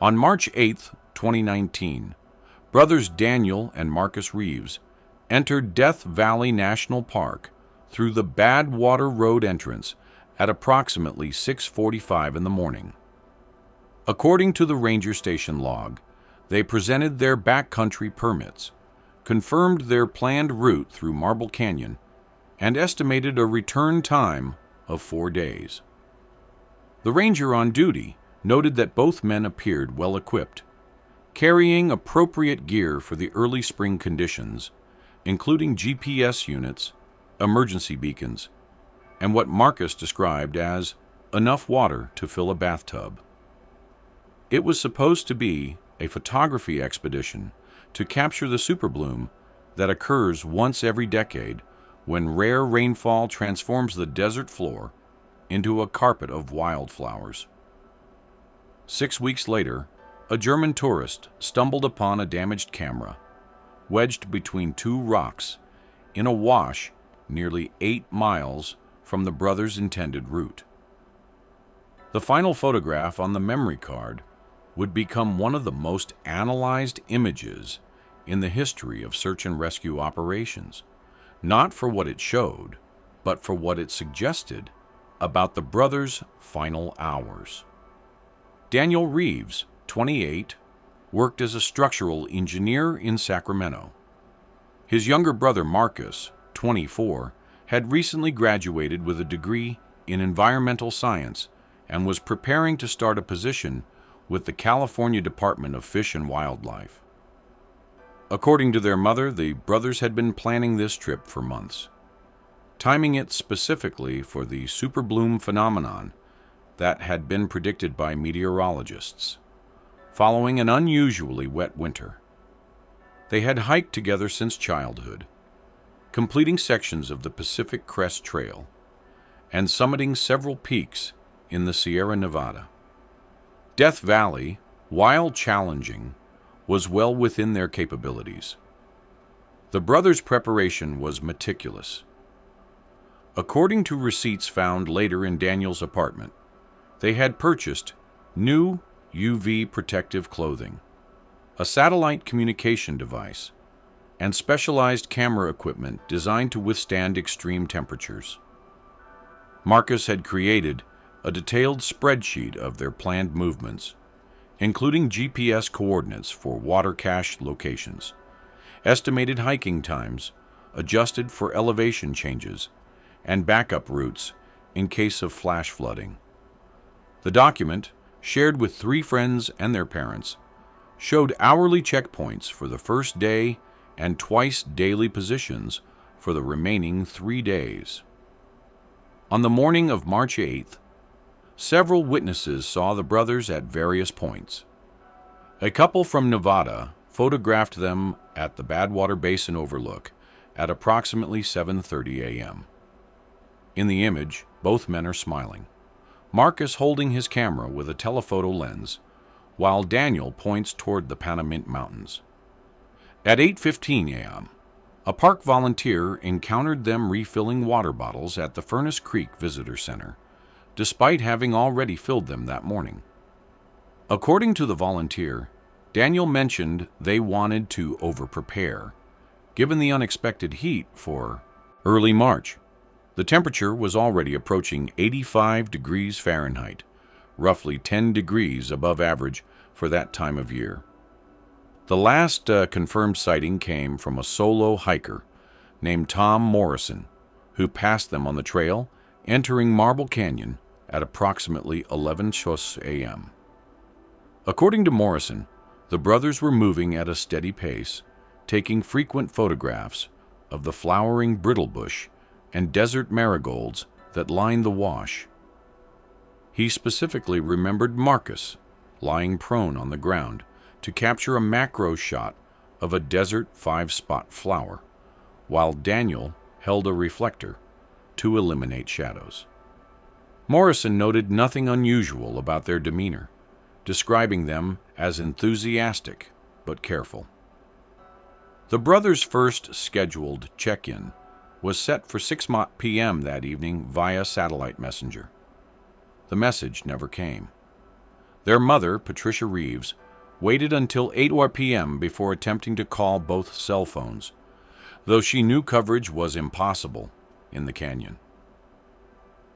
On March 8, 2019, brothers Daniel and Marcus Reeves entered Death Valley National Park through the Badwater Road entrance at approximately 6:45 in the morning. According to the ranger station log, they presented their backcountry permits, confirmed their planned route through Marble Canyon, and estimated a return time of 4 days. The ranger on duty noted that both men appeared well equipped, carrying appropriate gear for the early spring conditions, including GPS units, emergency beacons, and what Marcus described as enough water to fill a bathtub. It was supposed to be a photography expedition to capture the superbloom that occurs once every decade when rare rainfall transforms the desert floor into a carpet of wildflowers. 6 weeks later, a German tourist stumbled upon a damaged camera, wedged between two rocks in a wash nearly 8 miles from the brothers' intended route. The final photograph on the memory card would become one of the most analyzed images in the history of search and rescue operations, not for what it showed, but for what it suggested about the brothers' final hours. Daniel Reeves, 28, worked as a structural engineer in Sacramento. His younger brother Marcus, 24, had recently graduated with a degree in environmental science and was preparing to start a position with the California Department of Fish and Wildlife. According to their mother, the brothers had been planning this trip for months, timing it specifically for the superbloom phenomenon that had been predicted by meteorologists, following an unusually wet winter. They had hiked together since childhood, completing sections of the Pacific Crest Trail and summiting several peaks in the Sierra Nevada. Death Valley, while challenging, was well within their capabilities. The brothers' preparation was meticulous. According to receipts found later in Daniel's apartment, they had purchased new UV protective clothing, a satellite communication device, and specialized camera equipment designed to withstand extreme temperatures. Marcus had created a detailed spreadsheet of their planned movements, including GPS coordinates for water cache locations, estimated hiking times, adjusted for elevation changes, and backup routes in case of flash flooding. The document, shared with 3 friends and their parents, showed hourly checkpoints for the first day and twice daily positions for the remaining 3 days. On the morning of March 8th, several witnesses saw the brothers at various points. A couple from Nevada photographed them at the Badwater Basin overlook at approximately 7:30 a.m. In the image, both men are smiling, Marcus holding his camera with a telephoto lens, while Daniel points toward the Panamint Mountains. At 8:15 a.m., a park volunteer encountered them refilling water bottles at the Furnace Creek Visitor Center, despite having already filled them that morning. According to the volunteer, Daniel mentioned they wanted to over-prepare, given the unexpected heat for early March. The temperature was already approaching 85 degrees Fahrenheit, roughly 10 degrees above average for that time of year. The last confirmed sighting came from a solo hiker named Tom Morrison, who passed them on the trail, entering Marble Canyon at approximately 11 a.m. According to Morrison, the brothers were moving at a steady pace, taking frequent photographs of the flowering brittlebush and desert marigolds that lined the wash. He specifically remembered Marcus lying prone on the ground to capture a macro shot of a desert 5-spot flower, while Daniel held a reflector to eliminate shadows. Morrison noted nothing unusual about their demeanor, describing them as enthusiastic but careful. The brothers' first scheduled check-in was set for 6 p.m. that evening via satellite messenger. The message never came. Their mother, Patricia Reeves, waited until 8 p.m. before attempting to call both cell phones, though she knew coverage was impossible in the canyon.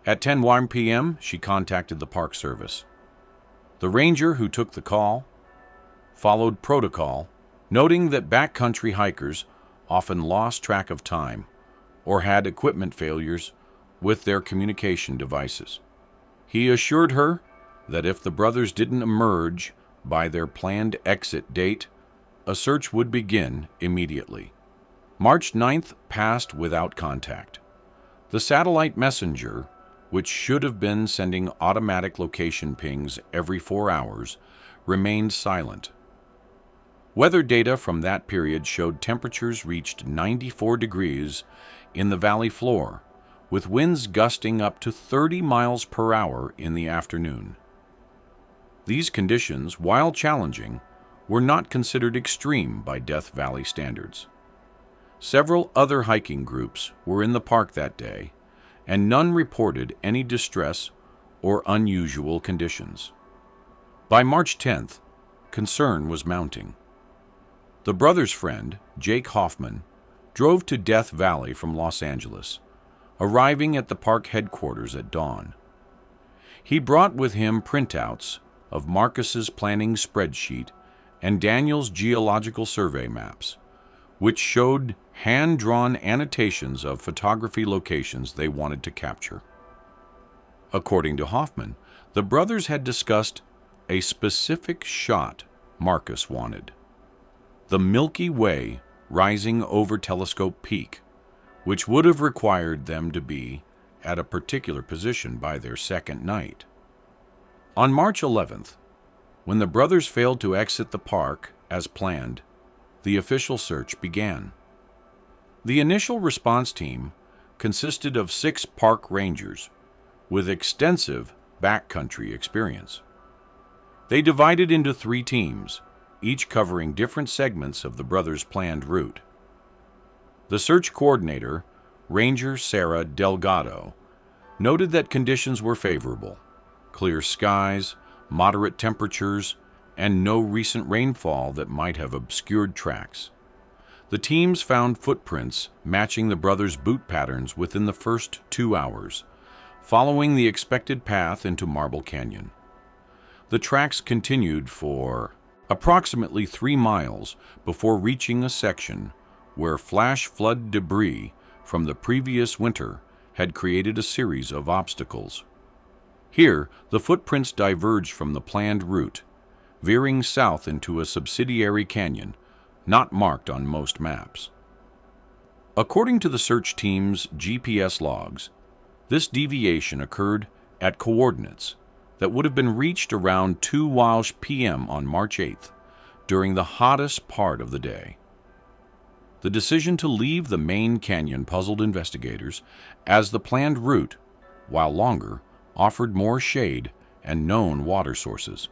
At 10 p.m., she contacted the Park Service. The ranger who took the call followed protocol, noting that backcountry hikers often lost track of time or had equipment failures with their communication devices. He assured her that if the brothers didn't emerge by their planned exit date, a search would begin immediately. March 9th passed without contact. The satellite messenger, which should have been sending automatic location pings every 4 hours, remained silent. Weather data from that period showed temperatures reached 94 degrees in the valley floor, with winds gusting up to 30 miles per hour in the afternoon. These conditions, while challenging, were not considered extreme by Death Valley standards. Several other hiking groups were in the park that day, and none reported any distress or unusual conditions. By March 10th, concern was mounting. The brothers' friend, Jake Hoffman, drove to Death Valley from Los Angeles, arriving at the park headquarters at dawn. He brought with him printouts of Marcus's planning spreadsheet and Daniel's geological survey maps, which showed hand-drawn annotations of photography locations they wanted to capture. According to Hoffman, the brothers had discussed a specific shot Marcus wanted: the Milky Way rising over Telescope Peak, which would have required them to be at a particular position by their second night. On March 11th, when the brothers failed to exit the park as planned, the official search began. The initial response team consisted of 6 park rangers with extensive backcountry experience. They divided into 3 teams, each covering different segments of the brothers' planned route. The search coordinator, Ranger Sarah Delgado, noted that conditions were favorable: clear skies, moderate temperatures, and no recent rainfall that might have obscured tracks. The teams found footprints matching the brothers' boot patterns within the first 2 hours, following the expected path into Marble Canyon. The tracks continued for approximately 3 miles before reaching a section where flash flood debris from the previous winter had created a series of obstacles. Here, the footprints diverged from the planned route, veering south into a subsidiary canyon not marked on most maps. According to the search team's GPS logs, this deviation occurred at coordinates that would have been reached around 2 p.m. on March 8th, during the hottest part of the day. The decision to leave the main canyon puzzled investigators, as the planned route, while longer, offered more shade and known water sources.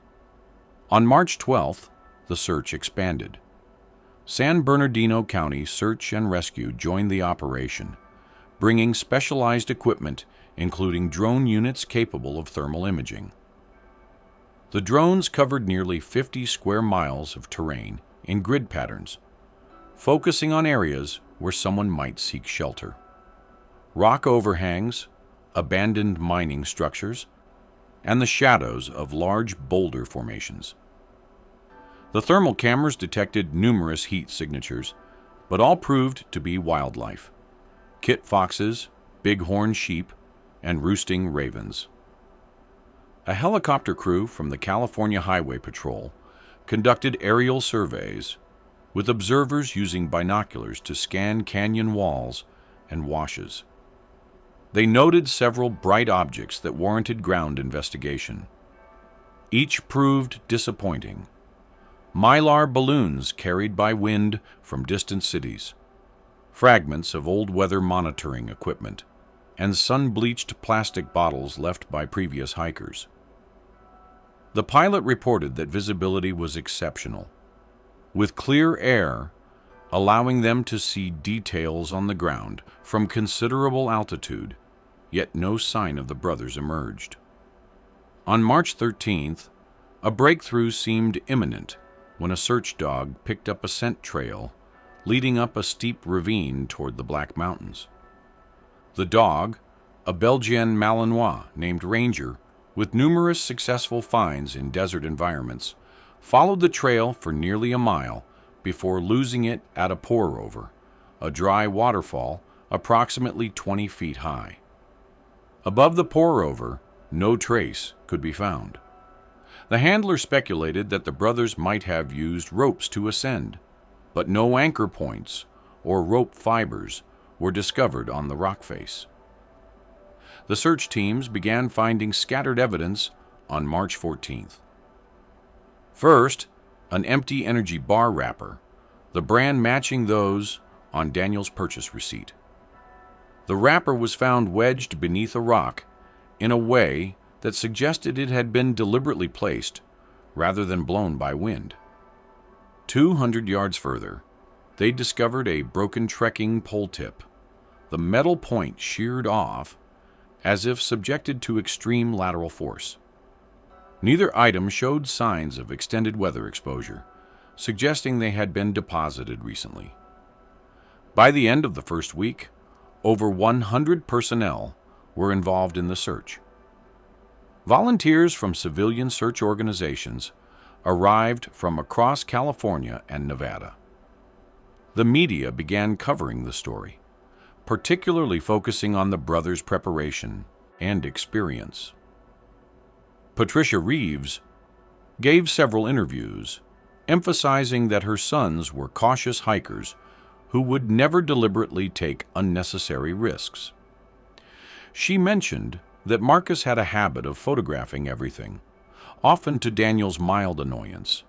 On March 12th, the search expanded. San Bernardino County Search and Rescue joined the operation, bringing specialized equipment including drone units capable of thermal imaging. The drones covered nearly 50 square miles of terrain in grid patterns, focusing on areas where someone might seek shelter. Rock overhangs, abandoned mining structures, and the shadows of large boulder formations. The thermal cameras detected numerous heat signatures, but all proved to be wildlife: kit foxes, bighorn sheep, and roosting ravens. A helicopter crew from the California Highway Patrol conducted aerial surveys, with observers using binoculars to scan canyon walls and washes. They noted several bright objects that warranted ground investigation. Each proved disappointing: mylar balloons carried by wind from distant cities, fragments of old weather monitoring equipment, and sun-bleached plastic bottles left by previous hikers. The pilot reported that visibility was exceptional, with clear air allowing them to see details on the ground from considerable altitude, yet no sign of the brothers emerged. On March 13th, A breakthrough seemed imminent when a search dog picked up a scent trail leading up a steep ravine toward the Black Mountains. The dog, a Belgian Malinois named Ranger, with numerous successful finds in desert environments, followed the trail for nearly a mile before losing it at a pour-over, a dry waterfall approximately 20 feet high. Above the pour-over, no trace could be found. The handler speculated that the brothers might have used ropes to ascend, but no anchor points or rope fibers were discovered on the rock face. The search teams began finding scattered evidence on March 14th. First, an empty energy bar wrapper, the brand matching those on Daniel's purchase receipt. The wrapper was found wedged beneath a rock in a way that suggested it had been deliberately placed rather than blown by wind. 200 yards further, they discovered a broken trekking pole tip, the metal point sheared off as if subjected to extreme lateral force. Neither item showed signs of extended weather exposure, suggesting they had been deposited recently. By the end of the first week, over 100 personnel were involved in the search. Volunteers from civilian search organizations arrived from across California and Nevada. The media began covering the story, particularly focusing on the brothers' preparation and experience. Patricia Reeves gave several interviews, emphasizing that her sons were cautious hikers who would never deliberately take unnecessary risks. She mentioned that Marcus had a habit of photographing everything, often to Daniel's mild annoyance,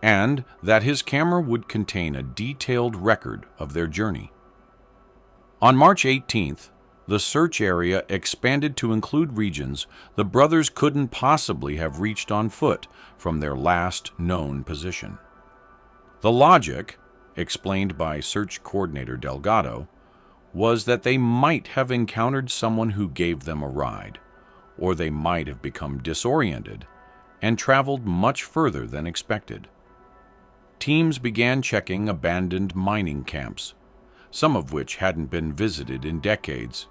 and that his camera would contain a detailed record of their journey. On March 18th, the search area expanded to include regions the brothers couldn't possibly have reached on foot from their last known position. The logic, explained by search coordinator Delgado, was that they might have encountered someone who gave them a ride, or they might have become disoriented and traveled much further than expected. Teams began checking abandoned mining camps, some of which hadn't been visited in decades.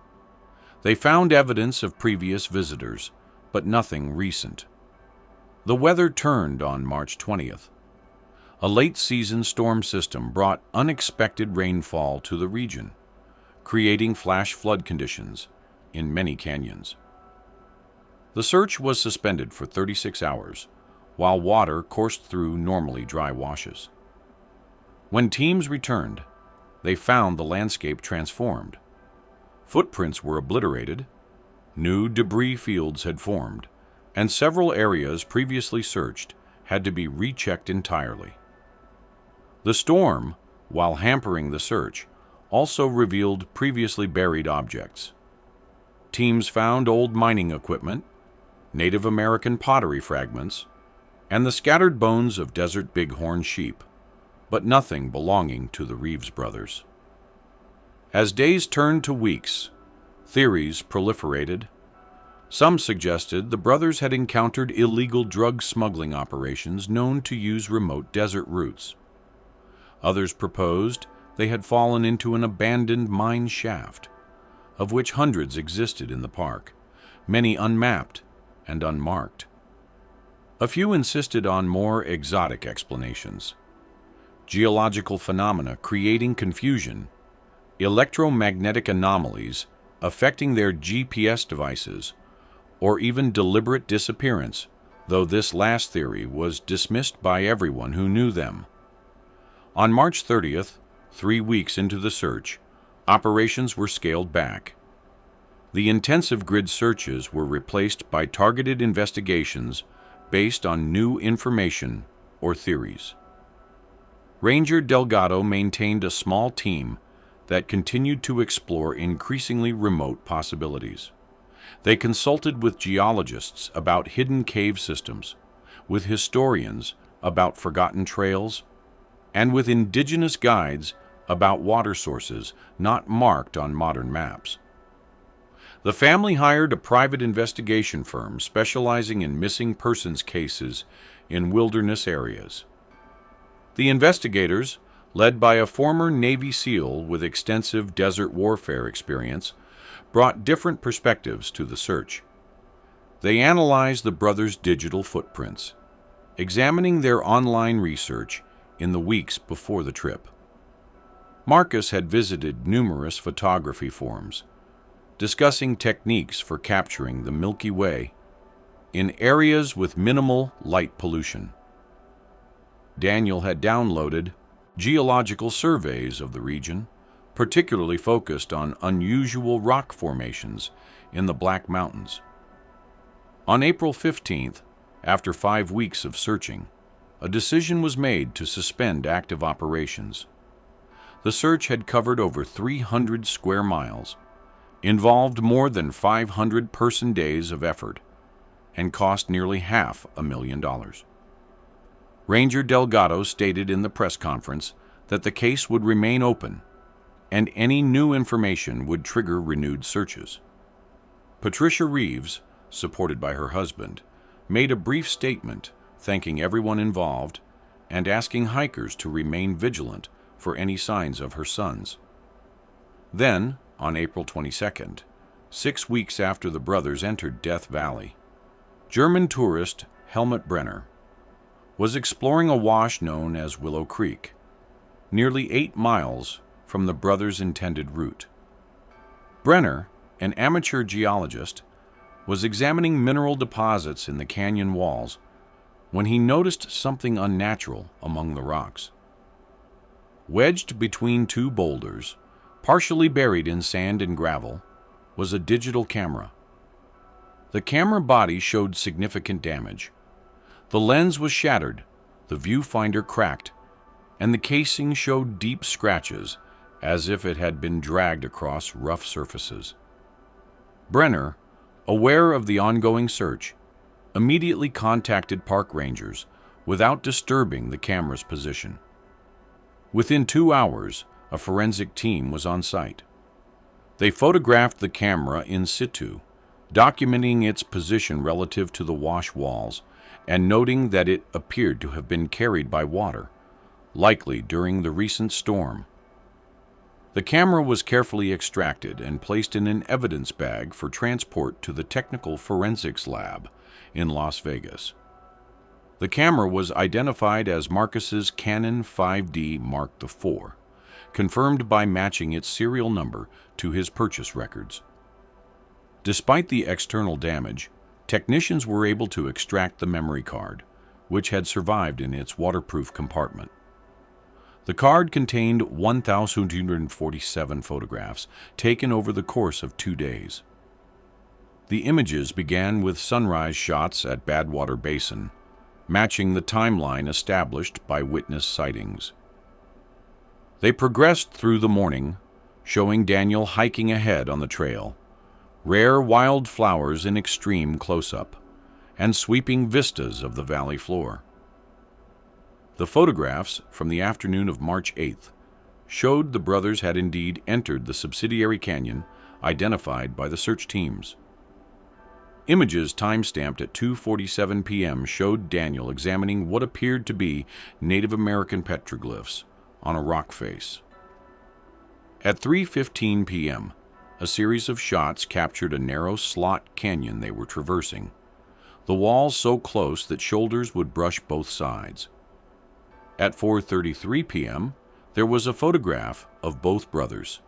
They found evidence of previous visitors, but nothing recent. The weather turned on March 20th. A late-season storm system brought unexpected rainfall to the region, creating flash flood conditions in many canyons. The search was suspended for 36 hours, while water coursed through normally dry washes. When teams returned, they found the landscape transformed. Footprints were obliterated, new debris fields had formed, and several areas previously searched had to be rechecked entirely. The storm, while hampering the search, also revealed previously buried objects. Teams found old mining equipment, Native American pottery fragments, and the scattered bones of desert bighorn sheep, but nothing belonging to the Reeves brothers. As days turned to weeks, theories proliferated. Some suggested the brothers had encountered illegal drug smuggling operations known to use remote desert routes. Others proposed they had fallen into an abandoned mine shaft, of which hundreds existed in the park, many unmapped and unmarked. A few insisted on more exotic explanations: geological phenomena creating confusion, electromagnetic anomalies affecting their GPS devices, or even deliberate disappearance, though this last theory was dismissed by everyone who knew them. On March 30th, 3 weeks into the search, operations were scaled back. The intensive grid searches were replaced by targeted investigations based on new information or theories. Ranger Delgado maintained a small team that continued to explore increasingly remote possibilities. They consulted with geologists about hidden cave systems, with historians about forgotten trails, and with indigenous guides about water sources not marked on modern maps. The family hired a private investigation firm specializing in missing persons cases in wilderness areas. The investigators, led by a former Navy SEAL with extensive desert warfare experience, brought different perspectives to the search. They analyzed the brothers' digital footprints, examining their online research in the weeks before the trip. Marcus had visited numerous photography forums, discussing techniques for capturing the Milky Way in areas with minimal light pollution. Daniel had downloaded geological surveys of the region, particularly focused on unusual rock formations in the Black Mountains. On April 15th, after 5 weeks of searching, a decision was made to suspend active operations. The search had covered over 300 square miles, involved more than 500 person-days of effort, and cost nearly $500,000. Ranger Delgado stated in the press conference that the case would remain open and any new information would trigger renewed searches. Patricia Reeves, supported by her husband, made a brief statement thanking everyone involved and asking hikers to remain vigilant for any signs of her sons. Then, on April 22nd, 6 weeks after the brothers entered Death Valley, German tourist Helmut Brenner was exploring a wash known as Willow Creek, nearly 8 miles from the brothers' intended route. Brenner, an amateur geologist, was examining mineral deposits in the canyon walls when he noticed something unnatural among the rocks. Wedged between 2 boulders, partially buried in sand and gravel, was a digital camera. The camera body showed significant damage. The lens was shattered, the viewfinder cracked, and the casing showed deep scratches as if it had been dragged across rough surfaces. Brenner, aware of the ongoing search, immediately contacted park rangers without disturbing the camera's position. Within 2 hours, a forensic team was on site. They photographed the camera in situ, documenting its position relative to the wash walls and noting that it appeared to have been carried by water, likely during the recent storm. The camera was carefully extracted and placed in an evidence bag for transport to the Technical Forensics Lab in Las Vegas. The camera was identified as Marcus's Canon 5D Mark IV, confirmed by matching its serial number to his purchase records. Despite the external damage, technicians were able to extract the memory card, which had survived in its waterproof compartment. The card contained 1,247 photographs taken over the course of 2 days. The images began with sunrise shots at Badwater Basin, matching the timeline established by witness sightings. They progressed through the morning, showing Daniel hiking ahead on the trail, rare wild flowers in extreme close-up, and sweeping vistas of the valley floor. The photographs from the afternoon of March 8th showed the brothers had indeed entered the subsidiary canyon identified by the search teams. Images time-stamped at 2:47 p.m. showed Daniel examining what appeared to be Native American petroglyphs on a rock face. At 3:15 p.m., a series of shots captured a narrow slot canyon they were traversing, the walls so close that shoulders would brush both sides. At 4:33 p.m., there was a photograph of both brothers,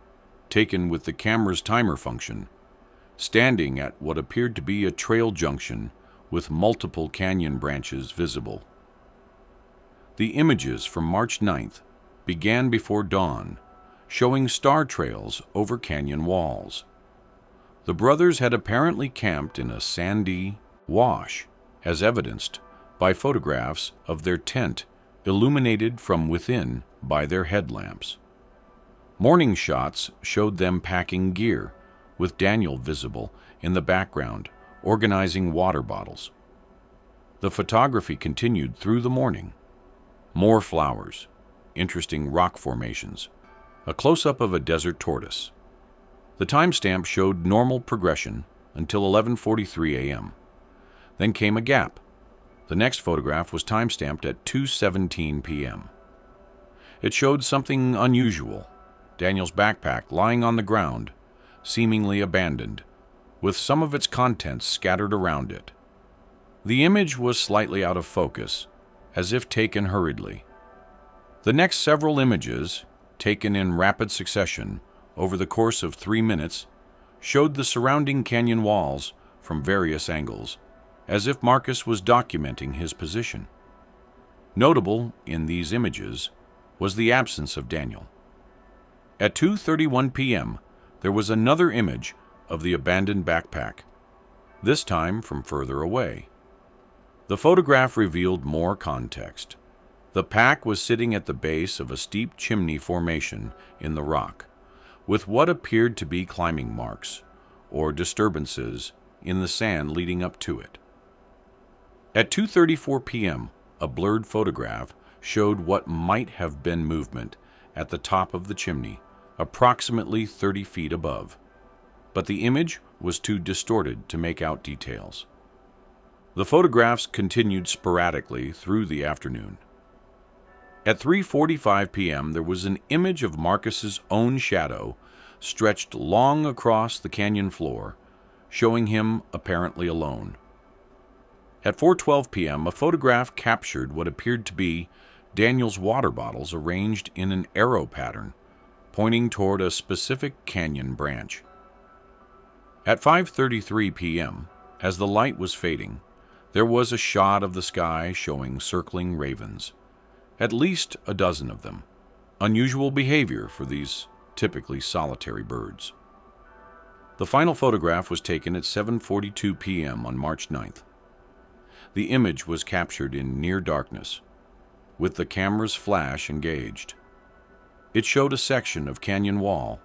taken with the camera's timer function, standing at what appeared to be a trail junction with multiple canyon branches visible. The images from March 9th began before dawn, showing star trails over canyon walls. The brothers had apparently camped in a sandy wash, as evidenced by photographs of their tent illuminated from within by their headlamps. Morning shots showed them packing gear, with Daniel visible in the background, organizing water bottles. The photography continued through the morning. More flowers, interesting rock formations, a close-up of a desert tortoise. The timestamp showed normal progression until 11:43 a.m. Then came a gap. The next photograph was timestamped at 2:17 p.m. It showed something unusual: Daniel's backpack lying on the ground, seemingly abandoned, with some of its contents scattered around it. The image was slightly out of focus, as if taken hurriedly. The next several images, taken in rapid succession over the course of 3 minutes, showed the surrounding canyon walls from various angles, as if Marcus was documenting his position. Notable in these images was the absence of Daniel. At 2:31 p.m., there was another image of the abandoned backpack, this time from further away. The photograph revealed more context. The pack was sitting at the base of a steep chimney formation in the rock, with what appeared to be climbing marks or disturbances in the sand leading up to it. At 2:34 p.m., a blurred photograph showed what might have been movement at the top of the chimney, approximately 30 feet above, but the image was too distorted to make out details. The photographs continued sporadically through the afternoon. At 3:45 p.m., there was an image of Marcus's own shadow stretched long across the canyon floor, showing him apparently alone. At 4:12 p.m., a photograph captured what appeared to be Daniel's water bottles arranged in an arrow pattern, pointing toward a specific canyon branch. At 5:33 p.m., as the light was fading, there was a shot of the sky showing circling ravens, at least a dozen of them, unusual behavior for these typically solitary birds. The final photograph was taken at 7:42 p.m. on March 9th. The image was captured in near darkness, with the camera's flash engaged. It showed a section of canyon wall,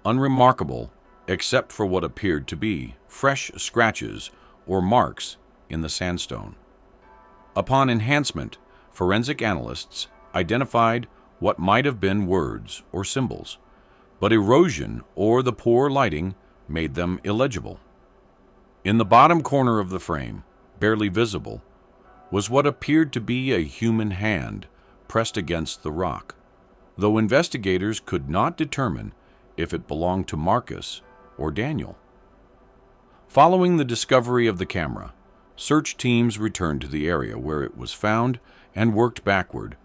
unremarkable except for what appeared to be fresh scratches or marks in the sandstone. Upon enhancement, forensic analysts identified what might have been words or symbols, but erosion or the poor lighting made them illegible. In the bottom corner of the frame, barely visible, was what appeared to be a human hand pressed against the rock, though investigators could not determine if it belonged to Marcus or Daniel. Following the discovery of the camera, search teams returned to the area where it was found and worked backward,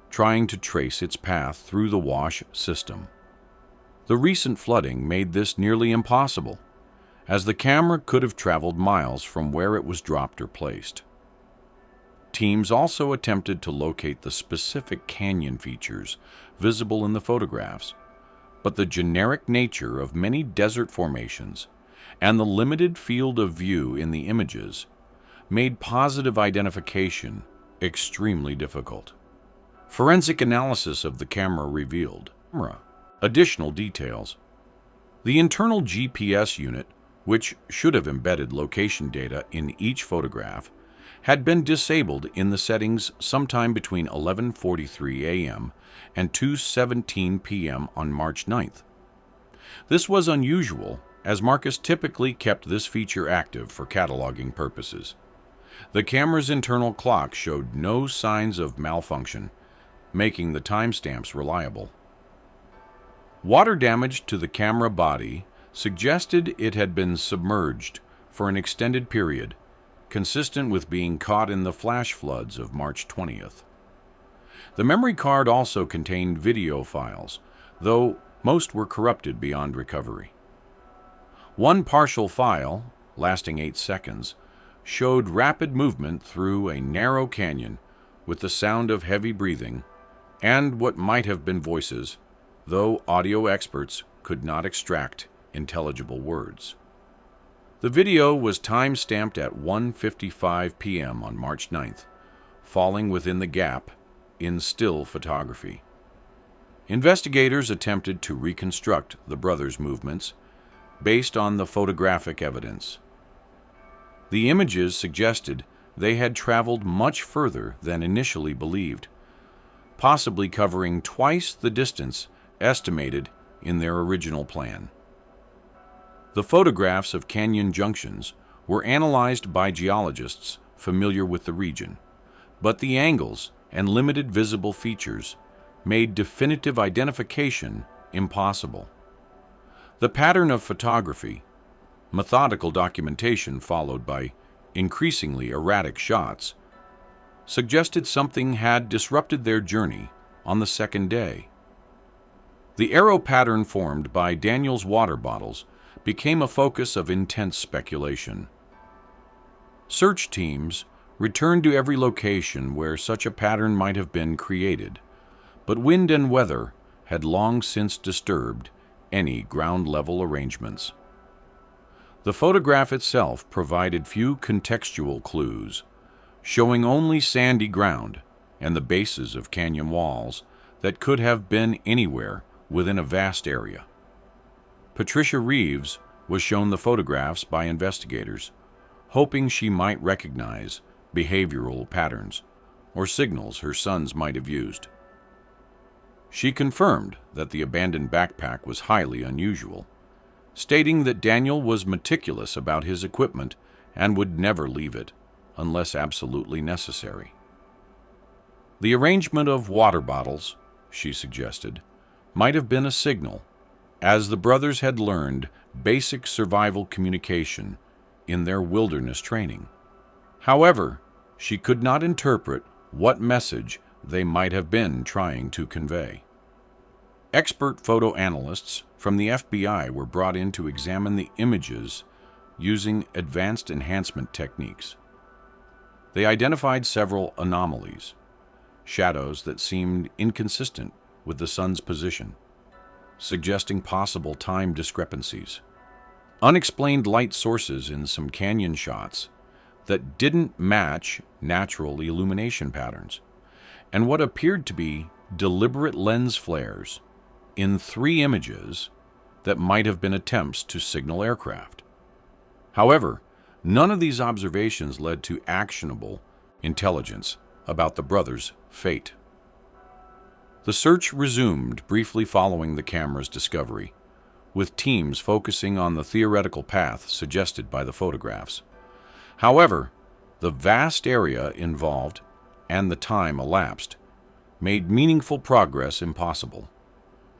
trying to trace its path through the wash system. The recent flooding made this nearly impossible, as the camera could have traveled miles from where it was dropped or placed. Teams also attempted to locate the specific canyon features visible in the photographs, but the generic nature of many desert formations and the limited field of view in the images made positive identification extremely difficult. Forensic analysis of the camera revealed additional details. The internal GPS unit, which should have embedded location data in each photograph, had been disabled in the settings sometime between 11:43 a.m. and 2:17 p.m. on March 9th. This was unusual, as Marcus typically kept this feature active for cataloging purposes. The camera's internal clock showed no signs of malfunction, making the timestamps reliable. Water damage to the camera body suggested it had been submerged for an extended period, consistent with being caught in the flash floods of March 20th. The memory card also contained video files, though most were corrupted beyond recovery. One partial file, lasting 8 seconds, showed rapid movement through a narrow canyon with the sound of heavy breathing and what might have been voices, though audio experts could not extract intelligible words. The video was time-stamped at 1:55 p.m. on March 9th, falling within the gap in still photography. Investigators attempted to reconstruct the brothers' movements based on the photographic evidence. The images suggested they had traveled much further than initially believed, possibly covering twice the distance estimated in their original plan. The photographs of canyon junctions were analyzed by geologists familiar with the region, but the angles and limited visible features made definitive identification impossible. The pattern of photography, methodical documentation followed by increasingly erratic shots, suggested something had disrupted their journey on the second day. The arrow pattern formed by Daniel's water bottles became a focus of intense speculation. Search teams returned to every location where such a pattern might have been created, but wind and weather had long since disturbed any ground-level arrangements. The photograph itself provided few contextual clues, showing only sandy ground and the bases of canyon walls that could have been anywhere within a vast area. Patricia Reeves was shown the photographs by investigators, hoping she might recognize behavioral patterns or signals her sons might have used. She confirmed that the abandoned backpack was highly unusual, stating that Daniel was meticulous about his equipment and would never leave it unless absolutely necessary. The arrangement of water bottles, she suggested, might have been a signal, as the brothers had learned basic survival communication in their wilderness training. However, she could not interpret what message they might have been trying to convey. Expert photo analysts from the FBI were brought in to examine the images using advanced enhancement techniques. They identified several anomalies, shadows that seemed inconsistent with the sun's position, suggesting possible time discrepancies, unexplained light sources in some canyon shots that didn't match natural illumination patterns, and what appeared to be deliberate lens flares in 3 images that might have been attempts to signal aircraft. However, none of these observations led to actionable intelligence about the brothers' fate. The search resumed briefly following the camera's discovery, with teams focusing on the theoretical path suggested by the photographs. However, the vast area involved and the time elapsed made meaningful progress impossible.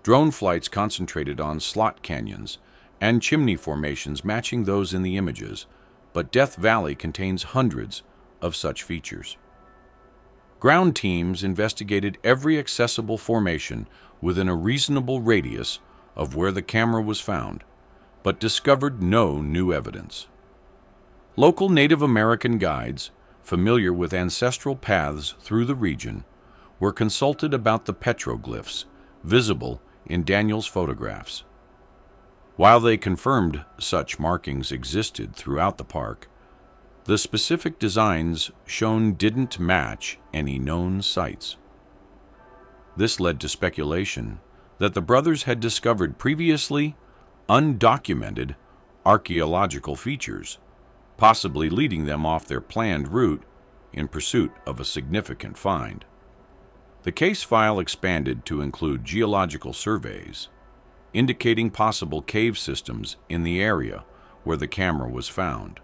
Drone flights concentrated on slot canyons and chimney formations matching those in the images, but Death Valley contains hundreds of such features. Ground teams investigated every accessible formation within a reasonable radius of where the camera was found, but discovered no new evidence. Local Native American guides, familiar with ancestral paths through the region, were consulted about the petroglyphs visible in Daniel's photographs. While they confirmed such markings existed throughout the park, the specific designs shown didn't match any known sites. This led to speculation that the brothers had discovered previously undocumented archaeological features, possibly leading them off their planned route in pursuit of a significant find. The case file expanded to include geological surveys, indicating possible cave systems in the area where the camera was found.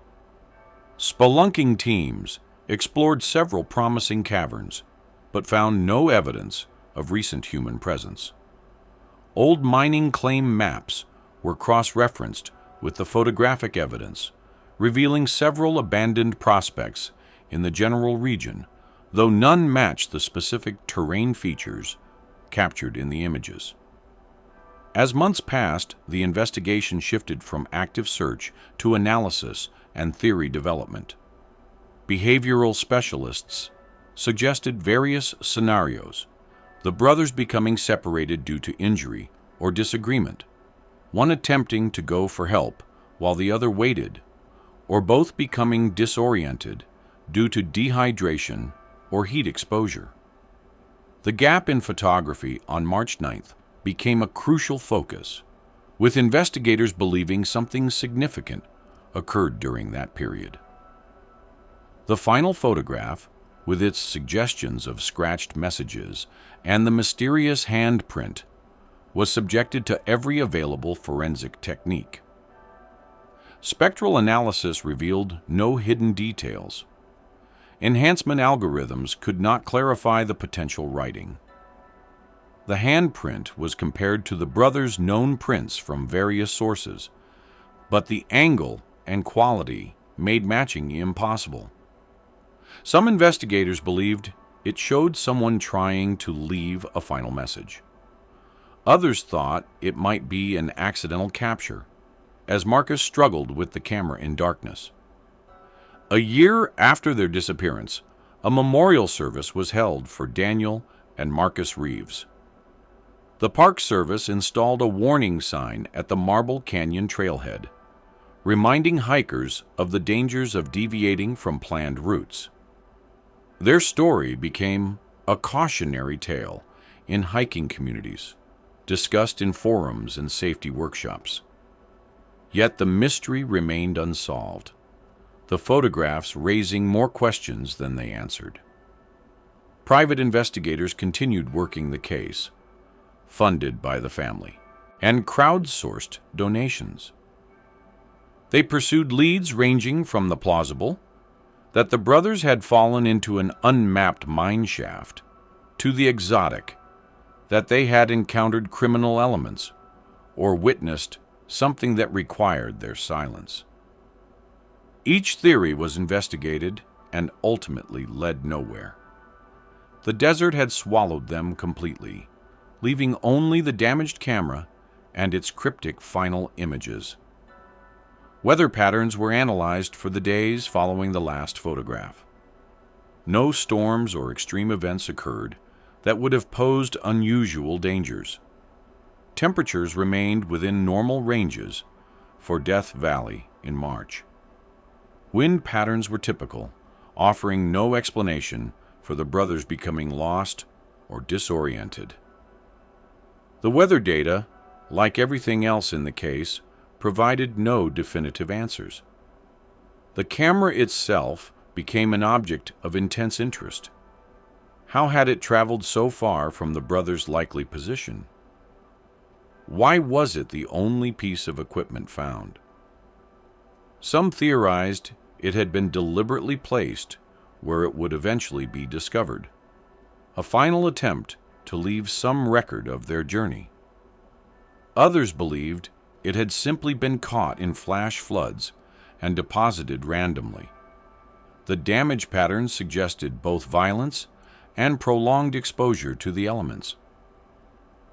Spelunking teams explored several promising caverns, but found no evidence of recent human presence. Old mining claim maps were cross-referenced with the photographic evidence, revealing several abandoned prospects in the general region, though none matched the specific terrain features captured in the images. As months passed, the investigation shifted from active search to analysis and theory development. Behavioral specialists suggested various scenarios, the brothers becoming separated due to injury or disagreement, one attempting to go for help while the other waited, or both becoming disoriented due to dehydration or heat exposure. The gap in photography on March 9th became a crucial focus, with investigators believing something significant occurred during that period. The final photograph, with its suggestions of scratched messages and the mysterious handprint, was subjected to every available forensic technique. Spectral analysis revealed no hidden details. Enhancement algorithms could not clarify the potential writing. The handprint was compared to the brothers' known prints from various sources, but the angle and quality made matching impossible. Some investigators believed it showed someone trying to leave a final message. Others thought it might be an accidental capture, as Marcus struggled with the camera in darkness. A year after their disappearance, a memorial service was held for Daniel and Marcus Reeves. The Park Service installed a warning sign at the Marble Canyon trailhead, reminding hikers of the dangers of deviating from planned routes. Their story became a cautionary tale in hiking communities, discussed in forums and safety workshops. Yet the mystery remained unsolved, the photographs raising more questions than they answered. Private investigators continued working the case, funded by the family, and crowdsourced donations. They pursued leads ranging from the plausible, that the brothers had fallen into an unmapped mine shaft, to the exotic, that they had encountered criminal elements or witnessed something that required their silence. Each theory was investigated and ultimately led nowhere. The desert had swallowed them completely, leaving only the damaged camera and its cryptic final images. Weather patterns were analyzed for the days following the last photograph. No storms or extreme events occurred that would have posed unusual dangers. Temperatures remained within normal ranges for Death Valley in March. Wind patterns were typical, offering no explanation for the brothers becoming lost or disoriented. The weather data, like everything else in the case, provided no definitive answers. The camera itself became an object of intense interest. How had it traveled so far from the brothers' likely position? Why was it the only piece of equipment found? Some theorized it had been deliberately placed where it would eventually be discovered, a final attempt to leave some record of their journey. Others believed it had simply been caught in flash floods and deposited randomly. The damage patterns suggested both violence and prolonged exposure to the elements.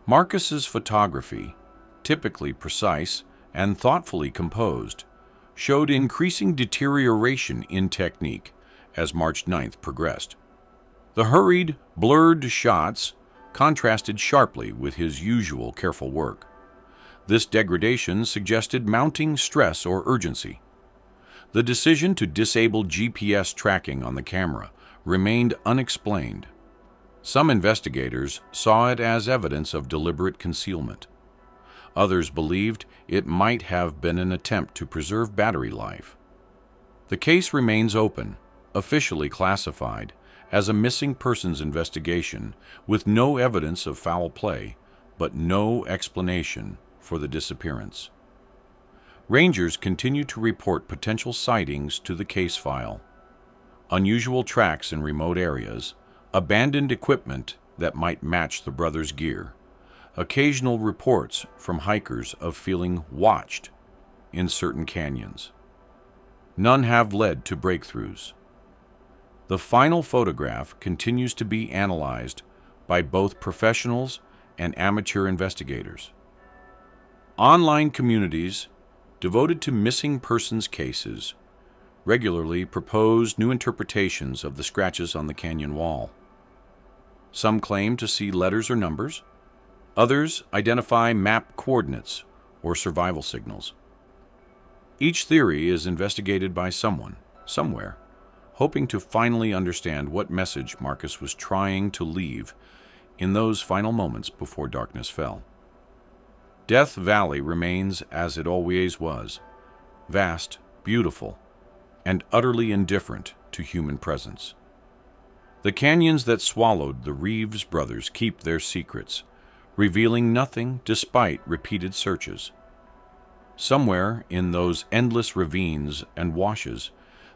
Marcus's photography, typically precise and thoughtfully composed, showed increasing deterioration in technique as March 9th progressed. The hurried, blurred shots contrasted sharply with his usual careful work. This degradation suggested mounting stress or urgency. The decision to disable GPS tracking on the camera remained unexplained. Some investigators saw it as evidence of deliberate concealment. Others believed it might have been an attempt to preserve battery life. The case remains open, officially classified as a missing persons investigation with no evidence of foul play, but no explanation for the disappearance. Rangers continue to report potential sightings to the case file. Unusual tracks in remote areas, abandoned equipment that might match the brothers' gear, occasional reports from hikers of feeling watched in certain canyons. None have led to breakthroughs. The final photograph continues to be analyzed by both professionals and amateur investigators. Online communities devoted to missing persons cases regularly propose new interpretations of the scratches on the canyon wall. Some claim to see letters or numbers. Others identify map coordinates or survival signals. Each theory is investigated by someone, somewhere, hoping to finally understand what message Marcus was trying to leave in those final moments before darkness fell. Death Valley remains as it always was, vast, beautiful, and utterly indifferent to human presence. The canyons that swallowed the Reeves brothers keep their secrets, revealing nothing despite repeated searches. Somewhere in those endless ravines and washes,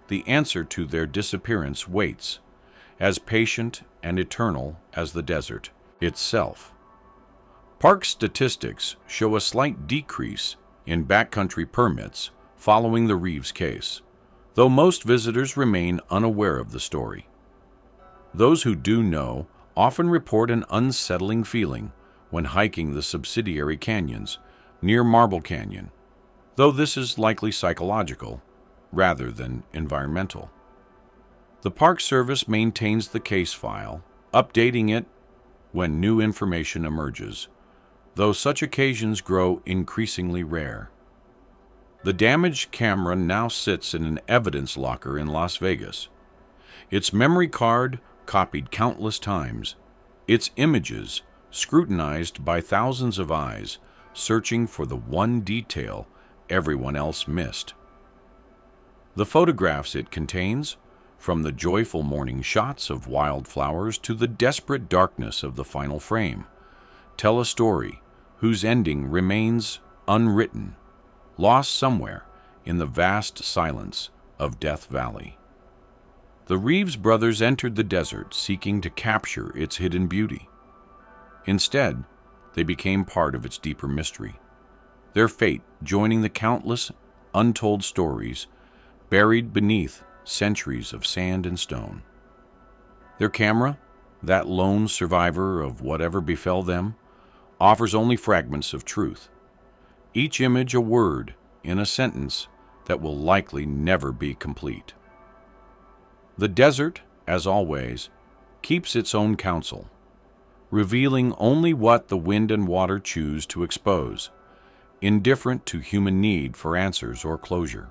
the answer to their disappearance waits, as patient and eternal as the desert itself. Park statistics show a slight decrease in backcountry permits following the Reeves case, though most visitors remain unaware of the story. Those who do know often report an unsettling feeling when hiking the subsidiary canyons near Marble Canyon, though this is likely psychological rather than environmental. The Park Service maintains the case file, updating it when new information emerges, though such occasions grow increasingly rare. The damaged camera now sits in an evidence locker in Las Vegas, its memory card copied countless times, its images scrutinized by thousands of eyes searching for the one detail everyone else missed. The photographs it contains, from the joyful morning shots of wildflowers to the desperate darkness of the final frame, tell a story whose ending remains unwritten, lost somewhere in the vast silence of Death Valley. The Reeves brothers entered the desert seeking to capture its hidden beauty. Instead, they became part of its deeper mystery, their fate joining the countless untold stories buried beneath centuries of sand and stone. Their camera, that lone survivor of whatever befell them, offers only fragments of truth, each image a word in a sentence that will likely never be complete. The desert, as always, keeps its own counsel, revealing only what the wind and water choose to expose, indifferent to human need for answers or closure.